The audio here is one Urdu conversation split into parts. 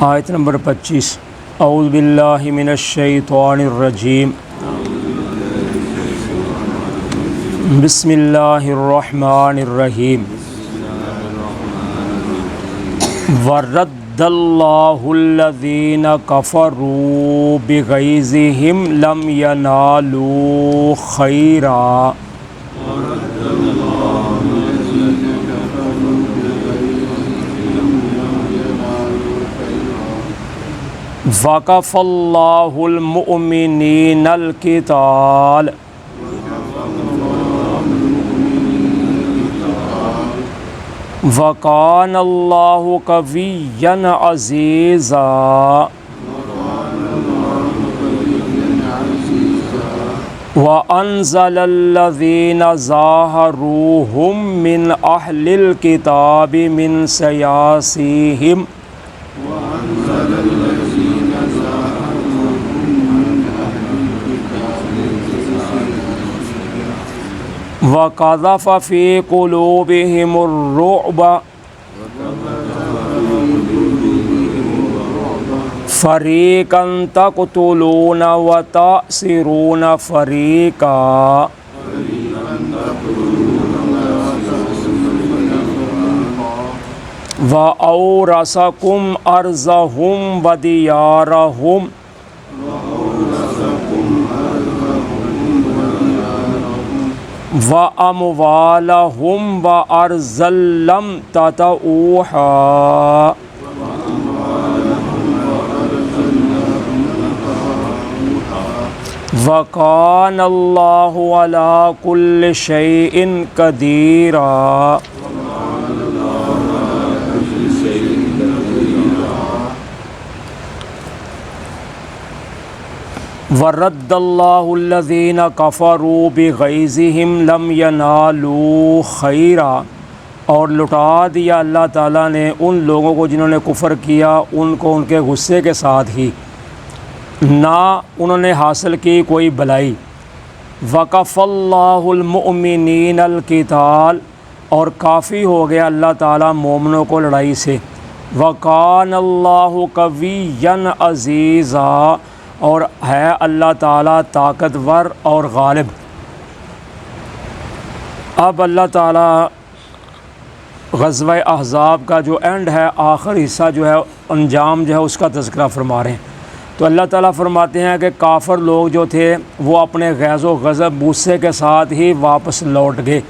آیت نمبر 25 اعوذ باللہ من الشیطان الرجیم بسم اللہ الرحمن الرحیم وَرَدَّ اللَّهُ الَّذِينَ كَفَرُوا بِغَيْظِهِمْ لَمْ يَنَالُوا خَيْرًا وَكَفَى اللَّهُ الْمُؤْمِنِينَ الْقِتَالَ وَكَانَ اللَّهُ قَوِيًّا عَزِيزًا وَأَنزَلَ الَّذِينَ ظَاهَرُوهُم مِّنْ أَهْلِ الْكِتَابِ مِنْ سَيَاسِيهِمْ وَقَذَفَ فِي قُلُوبِهِمُ الرُّعْبَ فَرِيقًا تَقْتُلُونَ وَتَأْسِرُونَ فَرِيقًا وَأَوْرَثَكُمْ أَرْضَهُمْ وَدِيَارَهُمْ وَأَمْوَالَهُمْ وَأَرْضًا لَّمْ تَطَئُوهَا وَكَانَ اللَّهُ عَلَى كُلِّ شَيْءٍ قَدِيرًا وَرَدَّ اللَّهُ الَّذِينَ كَفَرُوا بِغَيْظِهِمْ لَمْ يَنَالُوا خَيْرًا، اور لٹا دیا اللہ تعالیٰ نے ان لوگوں کو جنہوں نے کفر کیا، ان کو ان کے غصے کے ساتھ ہی نہ انہوں نے حاصل کی کوئی بھلائی۔ وَكَفَى اللَّهُ الْمُؤْمِنِينَ الْقِتَالَ، اور کافی ہو گیا اللہ تعالیٰ مومنوں کو لڑائی سے۔ وَكَانَ اللَّهُ قَوِيًّا عَزِيزًا، اور ہے اللہ تعالیٰ طاقتور اور غالب۔ اب اللہ تعالیٰ غزوہ احزاب کا جو اینڈ ہے، آخر حصہ جو ہے، انجام جو ہے، اس کا تذکرہ فرما رہے ہیں۔ تو اللہ تعالیٰ فرماتے ہیں کہ کافر لوگ جو تھے وہ اپنے غیظ و غضب غصے کے ساتھ ہی واپس لوٹ گئے،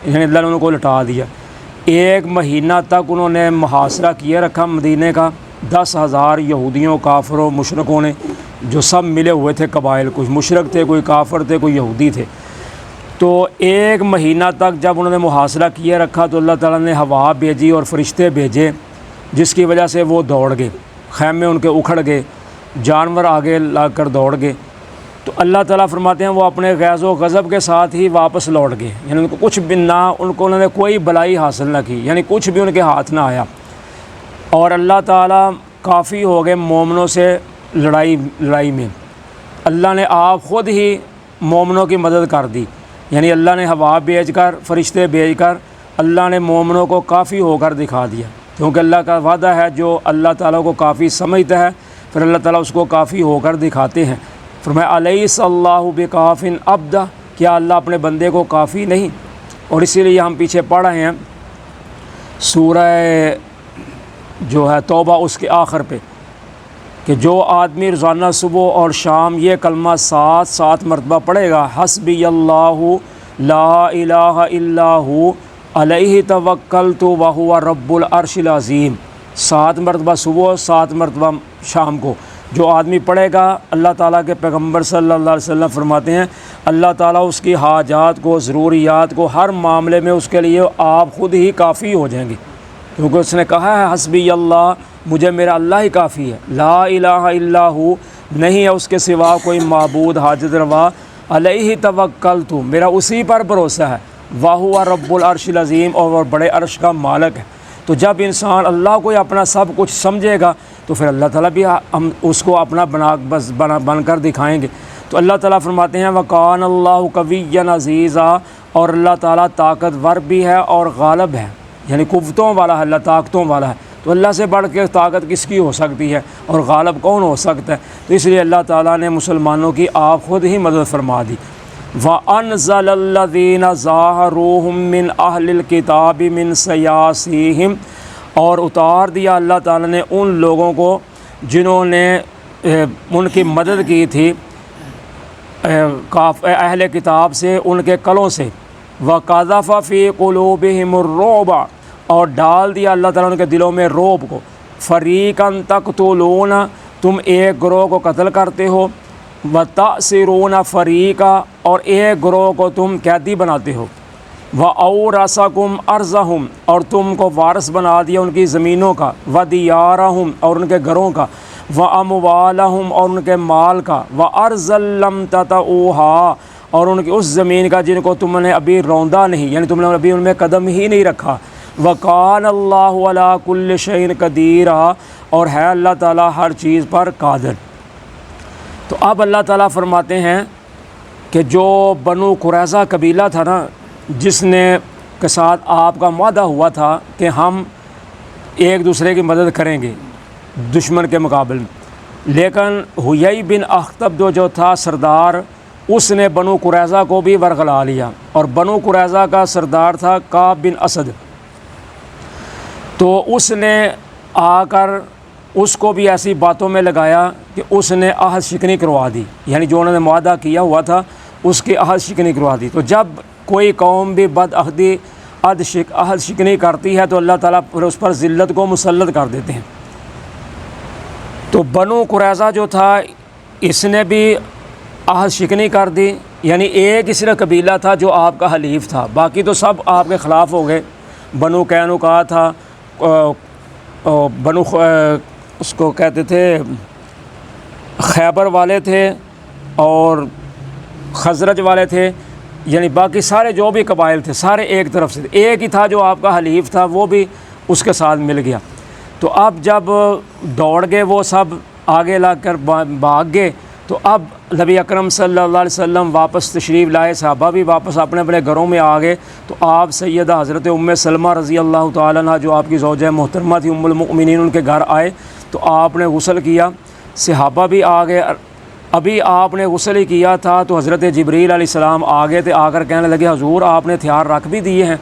یعنی اللہ نے ان کو لٹا دیا۔ 1 مہینہ تک انہوں نے محاصرہ کیے رکھا مدینے کا، 10,000 یہودیوں کافروں مشرکوں نے، جو سب ملے ہوئے تھے قبائل، کچھ مشرک تھے، کوئی کافر تھے، کوئی یہودی تھے۔ تو 1 مہینہ تک جب انہوں نے محاصرہ کیے رکھا تو اللہ تعالیٰ نے ہوا بھیجی اور فرشتے بھیجے، جس کی وجہ سے وہ دوڑ گئے، خیمے ان کے اکھڑ گئے، جانور آگے لا کر دوڑ گئے۔ تو اللہ تعالیٰ فرماتے ہیں وہ اپنے غیظ و غضب کے ساتھ ہی واپس لوٹ گئے، یعنی ان کو کچھ بھی نہ، انہوں نے کوئی بھلائی حاصل نہ کی، یعنی کچھ بھی ان کے ہاتھ نہ آیا۔ اور اللہ تعالیٰ کافی ہو گئے مومنوں سے لڑائی میں۔ اللہ نے آپ خود ہی مومنوں کی مدد کر دی، یعنی اللہ نے ہوا بھیج کر، فرشتے بھیج کر اللہ نے مومنوں کو کافی ہو کر دکھا دیا، کیونکہ اللہ کا وعدہ ہے جو اللہ تعالیٰ کو کافی سمجھتا ہے پھر اللہ تعالیٰ اس کو کافی ہو کر دکھاتے ہیں۔ فرمایا الیس اللہ بکاف عبدہ، کیا اللہ اپنے بندے کو کافی نہیں؟ اور اسی لیے ہم پیچھے پڑھ رہے ہیں سورہ جو ہے توبہ، اس کے آخر پہ کہ جو آدمی روزانہ صبح اور شام یہ کلمہ 7 مرتبہ پڑھے گا، حسبی اللہ لا الہ الا ہو علیہ توکلت وہو رب العرش العظیم، 7 مرتبہ صبح، 7 مرتبہ شام کو جو آدمی پڑھے گا، اللہ تعالیٰ کے پیغمبر صلی اللہ علیہ وسلم فرماتے ہیں اللہ تعالیٰ اس کی حاجات کو، ضروریات کو، ہر معاملے میں اس کے لیے آپ خود ہی کافی ہو جائیں گے، کیونکہ اس نے کہا ہے حسبی اللہ، مجھے میرا اللہ ہی کافی ہے، لا الہ الا ہو، نہیں ہے اس کے سوا کوئی معبود حاجت روا، علیہ توکلت، میرا اسی پر بھروسہ ہے، وہو رب العرش العظیم، اور بڑے عرش کا مالک ہے۔ تو جب انسان اللہ کو اپنا سب کچھ سمجھے گا تو پھر اللہ تعالیٰ بھی ہم اس کو اپنا بن کر دکھائیں گے۔ تو اللہ تعالیٰ فرماتے ہیں وَقَانَ اللَّهُ قَوِيًّا عَزِيزًا، اور اللہ تعالیٰ طاقتور بھی ہے اور غالب ہے، یعنی قوتوں والا ہے، اللہ طاقتوں والا ہے۔ تو اللہ سے بڑھ کے طاقت کس کی ہو سکتی ہے اور غالب کون ہو سکتا ہے؟ تو اس لیے اللہ تعالیٰ نے مسلمانوں کی آپ خود ہی مدد فرما دی۔ وَأَنزَلَ الَّذِينَ ظَاهَرُوهُم مِّنْ أَهْلِ الْكِتَابِ مِنْ سَيَاسِيهِمْ، اور اتار دیا اللہ تعالیٰ نے ان لوگوں کو جنہوں نے ان کی مدد کی تھی اہل کتاب سے، ان کے کلوں سے۔ وَقَذَفَ فِي قُلُوبِهِمُ الرُّعْبَ، اور ڈال دیا اللہ تعالیٰ ان کے دلوں میں رعب کو۔ فَرِيقًا تَقْتُلُونَ، تم ایک گروہ کو قتل کرتے ہو۔ وَتَأْسِرُونَ فَرِيقًا، اور ایک گروہ کو تم قیدی بناتے ہو۔ وَأَوْرَثَكُمْ أَرْضَهُمْ، اور تم کو وارث بنا دیا ان کی زمینوں کا۔ وَدِيَارَهُمْ، اور ان کے گھروں کا۔ وَأَمْوَالَهُمْ، اور ان کے مال کا۔ وَأَرْضًا لَّمْ تَطَئُوهَا، اور ان کی اس زمین کا جن کو تم نے ابھی روندا نہیں، یعنی تم نے ابھی ان میں قدم ہی نہیں رکھا۔ وَكَانَ اللَّهُ عَلَىٰ كُلِّ شَيْءٍ قَدِيرًا، اور ہے اللہ تعالیٰ ہر چیز پر قادر۔ تو اب اللہ تعالیٰ فرماتے ہیں کہ جو بنو قریظہ قبیلہ تھا نا، جس نے کے ساتھ آپ کا معاہدہ ہوا تھا کہ ہم ایک دوسرے کی مدد کریں گے دشمن کے مقابل میں، لیکن حیی بن اخطب جو تھا سردار، اس نے بنو قریظہ کو بھی ورغلا لیا، اور بنو قریظہ کا سردار تھا کعب بن اسد۔ تو اس نے آ کر اس کو بھی ایسی باتوں میں لگایا کہ اس نے عہد شکنی کروا دی، یعنی جو انہوں نے معاہدہ کیا ہوا تھا اس کی عہد شکنی کروا دی۔ تو جب کوئی قوم بھی عہد شکنی کرتی ہے تو اللہ تعالیٰ پھر اس پر ذلت کو مسلط کر دیتے ہیں۔ تو بنو قریظہ جو تھا اس نے بھی عہد شکنی کر دی، یعنی ایک ہی صرف قبیلہ تھا جو آپ کا حلیف تھا، باقی تو سب آپ کے خلاف ہو گئے۔ بنو قینقاع تھا، بنو اس کو کہتے تھے خیبر والے تھے، اور خزرج والے تھے، یعنی باقی سارے جو بھی قبائل تھے سارے ایک طرف سے، ایک ہی تھا جو آپ کا حلیف تھا، وہ بھی اس کے ساتھ مل گیا۔ تو اب جب دوڑ گئے وہ سب آگے لگ کر بھاگ گئے، تو اب نبی اکرم صلی اللہ علیہ وسلم واپس تشریف لائے، صحابہ بھی واپس اپنے اپنے گھروں میں آ گئے۔ تو آپ سیدہ حضرت ام سلمہ رضی اللہ تعالیٰ عنہ جو آپ کی زوجہ محترمہ تھی ام المؤمنین، ان کے گھر آئے تو آپ نے غسل کیا، صحابہ بھی آ گئے۔ ابھی آپ نے غسل ہی کیا تھا تو حضرت جبریل علیہ السلام آ گئے تھے، آ کر کہنے لگے حضور آپ نے ہتھیار رکھ بھی دیے ہیں،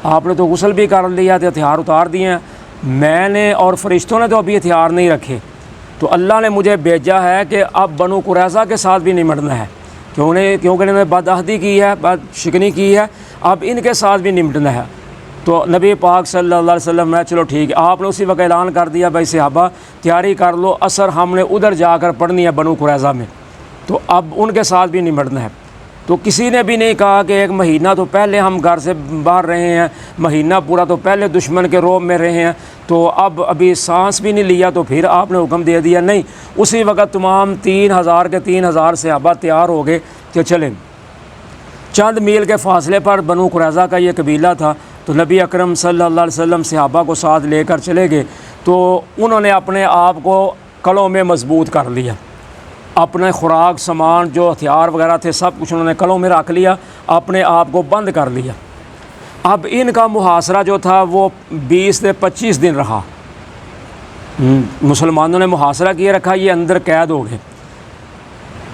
آپ نے تو غسل بھی کر لیا تھے، ہتھیار اتار دیے ہیں، میں نے اور فرشتوں نے تو ابھی ہتھیار نہیں رکھے، تو اللہ نے مجھے بھیجا ہے کہ اب بنو قریظہ کے ساتھ بھی نمٹنا ہے، کیونکہ انہوں نے بدعہدی کی ہے، بد شکنی کی ہے، اب ان کے ساتھ بھی نمٹنا ہے۔ تو نبی پاک صلی اللہ علیہ وسلم نے چلو ٹھیک ہے، آپ نے اسی وقت اعلان کر دیا بھائی صحابہ تیاری کر لو، عصر ہم نے ادھر جا کر پڑھنی ہے بنو قریظہ میں، تو اب ان کے ساتھ بھی نمٹنا ہے۔ تو کسی نے بھی نہیں کہا کہ ایک مہینہ تو پہلے ہم گھر سے باہر رہے ہیں، مہینہ پورا تو پہلے دشمن کے روب میں رہے ہیں، تو اب ابھی سانس بھی نہیں لیا تو پھر آپ نے حکم دے دیا، نہیں، اسی وقت تمام 3000 کے 3000 صحابہ تیار ہو گئے کہ چلیں۔ چند میل کے فاصلے پر بنو قریظہ کا یہ قبیلہ تھا، تو نبی اکرم صلی اللہ علیہ وسلم صحابہ کو ساتھ لے کر چلے گئے، تو انہوں نے اپنے آپ کو کلوں میں مضبوط کر لیا، اپنے خوراک سامان جو ہتھیار وغیرہ تھے سب کچھ انہوں نے کلوں میں رکھ لیا، اپنے آپ کو بند کر لیا۔ اب ان کا محاصرہ جو تھا وہ 20 سے 25 دن رہا، مسلمانوں نے محاصرہ کیے رکھا، یہ اندر قید ہو گئے۔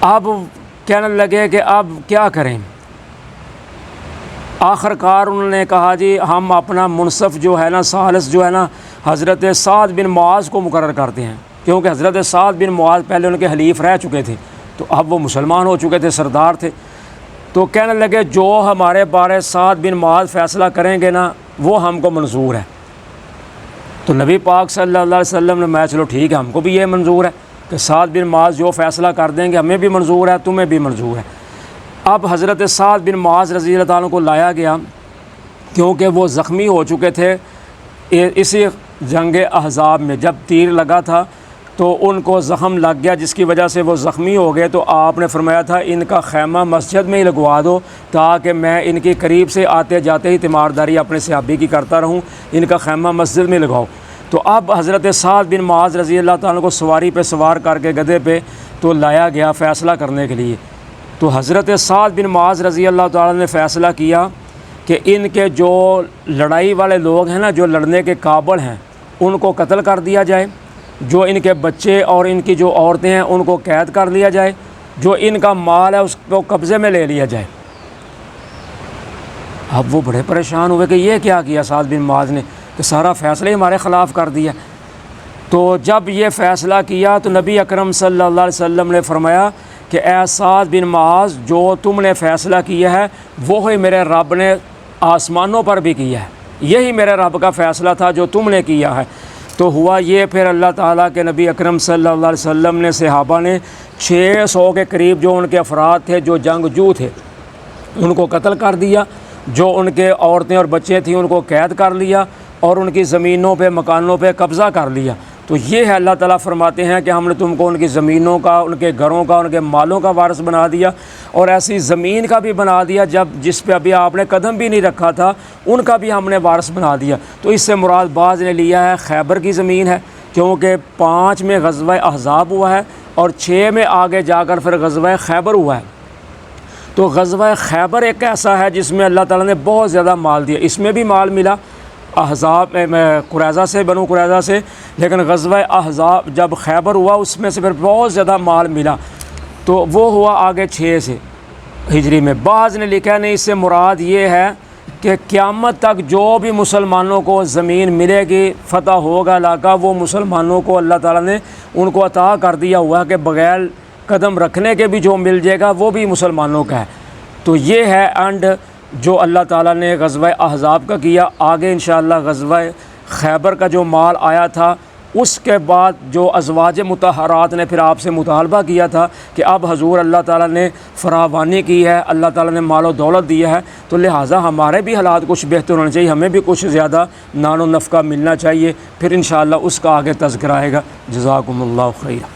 اب کہنے لگے کہ اب کیا کریں، آخر کار انہوں نے کہا جی ہم اپنا منصف جو ہے نا، ثالث جو ہے نا، حضرت سعد بن معاذ کو مقرر کرتے ہیں، کیونکہ حضرت سعد بن معاذ پہلے ان کے حلیف رہ چکے تھے، تو اب وہ مسلمان ہو چکے تھے، سردار تھے۔ تو کہنے لگے جو ہمارے بارے سعد بن معاذ فیصلہ کریں گے نا وہ ہم کو منظور ہے۔ تو نبی پاک صلی اللہ علیہ وسلم نے میں چلو ٹھیک ہے، ہم کو بھی یہ منظور ہے کہ سعد بن معاذ جو فیصلہ کر دیں گے ہمیں بھی منظور ہے، تمہیں بھی منظور ہے۔ اب حضرت سعد بن معاذ رضی اللہ تعالیٰ کو لایا گیا، کیونکہ وہ زخمی ہو چکے تھے اسی جنگ احزاب میں، جب تیر لگا تھا تو ان کو زخم لگ گیا جس کی وجہ سے وہ زخمی ہو گئے۔ تو آپ نے فرمایا تھا ان کا خیمہ مسجد میں ہی لگوا دو تاکہ میں ان کے قریب سے آتے جاتے ہی تیمارداری اپنے صحابی کی کرتا رہوں، ان کا خیمہ مسجد میں لگاؤ۔ تو اب حضرت سعد بن معاذ رضی اللہ تعالیٰ کو سواری پہ سوار کر کے گدھے پہ تو لایا گیا فیصلہ کرنے کے لیے۔ تو حضرت سعد بن معاذ رضی اللہ تعالیٰ نے فیصلہ کیا کہ ان کے جو لڑائی والے لوگ ہیں نا، جو لڑنے کے قابل ہیں، ان کو قتل کر دیا جائے، جو ان کے بچے اور ان کی جو عورتیں ہیں ان کو قید کر لیا جائے، جو ان کا مال ہے اس کو قبضے میں لے لیا جائے۔ اب وہ بڑے پریشان ہوئے کہ یہ کیا کیا سعد بن معاذ نے، کہ سارا فیصلہ ہی ہمارے خلاف کر دیا۔ تو جب یہ فیصلہ کیا تو نبی اکرم صلی اللہ علیہ وسلم نے فرمایا کہ اے سعد بن معاذ، جو تم نے فیصلہ کیا ہے وہی میرے رب نے آسمانوں پر بھی کیا ہے، یہی میرے رب کا فیصلہ تھا جو تم نے کیا ہے۔ تو ہوا یہ، پھر اللہ تعالیٰ کے نبی اکرم صلی اللہ علیہ وسلم نے صحابہ نے 600 کے قریب جو ان کے افراد تھے جو جنگجو تھے ان کو قتل کر دیا، جو ان کے عورتیں اور بچے تھیں ان کو قید کر لیا اور ان کی زمینوں پہ مکانوں پہ قبضہ کر لیا۔ تو یہ ہے اللہ تعالیٰ فرماتے ہیں کہ ہم نے تم کو ان کی زمینوں کا، ان کے گھروں کا، ان کے مالوں کا وارث بنا دیا، اور ایسی زمین کا بھی بنا دیا جس پہ ابھی آپ نے قدم بھی نہیں رکھا تھا، ان کا بھی ہم نے وارث بنا دیا۔ تو اس سے مراد بعض نے لیا ہے خیبر کی زمین ہے، کیونکہ 5 میں غزوہ احزاب ہوا ہے اور 6 میں آگے جا کر پھر غزوہ خیبر ہوا ہے۔ تو غزوہ خیبر ایک ایسا ہے جس میں اللہ تعالیٰ نے بہت زیادہ مال دیا، اس میں بھی مال ملا احزاب قریظہ سے، بنو قریظہ سے، لیکن غزوہ احزاب جب خیبر ہوا اس میں سے پھر بہت زیادہ مال ملا، تو وہ ہوا آگے 6 سے ہجری میں۔ بعض نے لکھا نہیں، اس سے مراد یہ ہے کہ قیامت تک جو بھی مسلمانوں کو زمین ملے گی، فتح ہوگا علاقہ، وہ مسلمانوں کو اللہ تعالیٰ نے ان کو عطا کر دیا ہوا ہے کہ بغیر قدم رکھنے کے بھی جو مل جائے گا وہ بھی مسلمانوں کا ہے۔ تو یہ ہے اینڈ جو اللہ تعالیٰ نے غزوہ احزاب کا کیا۔ آگے انشاءاللہ غزوہ خیبر کا جو مال آیا تھا، اس کے بعد جو ازواج مطہرات نے پھر آپ سے مطالبہ کیا تھا کہ اب حضور اللہ تعالیٰ نے فراوانی کی ہے، اللہ تعالیٰ نے مال و دولت دیا ہے، تو لہٰذا ہمارے بھی حالات کچھ بہتر ہونے چاہیے، ہمیں بھی کچھ زیادہ نان و نفقہ ملنا چاہیے۔ پھر انشاءاللہ اس کا آگے تذکرہ آئے گا۔ جزاکم اللہ خیر۔